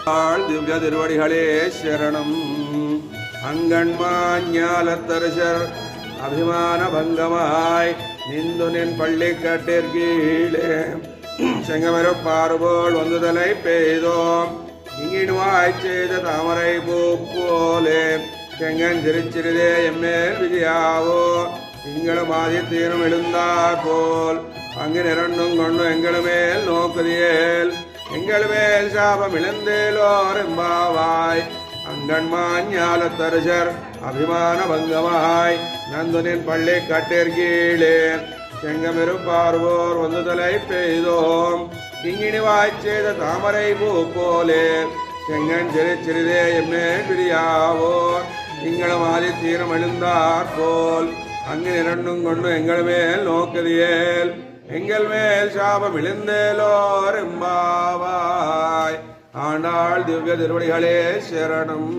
திவ்ய திருவடிகளே சரணம். அங்கன்மாஞாலத்தரசர் அபிமான பங்கமாய் நிந்து நின் பள்ளி கட்டிற்கீழே செங்கமருப்பாறுபோல் வந்துதலை பெய்தோம். இங்கிடுவாய் செய்த தாமரை பூ போலே செங்கன் திருச்சிறிதே எம்மேல் விஜயாவோ. திங்களும் ஆதித்தீனும் எழுந்தார் போல் அங்கு நிரண்டும் கொண்டு எங்கள் மேல் நோக்குதியேல். எங்கள் மேல் சாபம் இழந்தேலோர் எம்பாவாய். அங்கன்மாஞாலத்தரசர் அபிமான பங்கமாய் நந்துனின் பள்ளி கட்டிற்கீழே செங்கமிருப்பார்வோர் வந்துதலை பெய்தோம். கிங்கிணிவாய்ச் செய்த தாமரை பூ போலே செங்கன் சிறிதே எம்மேல் விரியாவோர். திங்களும் ஆதித்தீனும் எழுந்தார் போல் அங்கு இரண்டும் கொண்டு எங்கள் மேல் நோக்குதியேல். எங்கள் மேல் சாபம் இழந்தேலோர் எம்பாவாய். ஆண்டாள் திவ்ய திருவடிகளே சரணம்.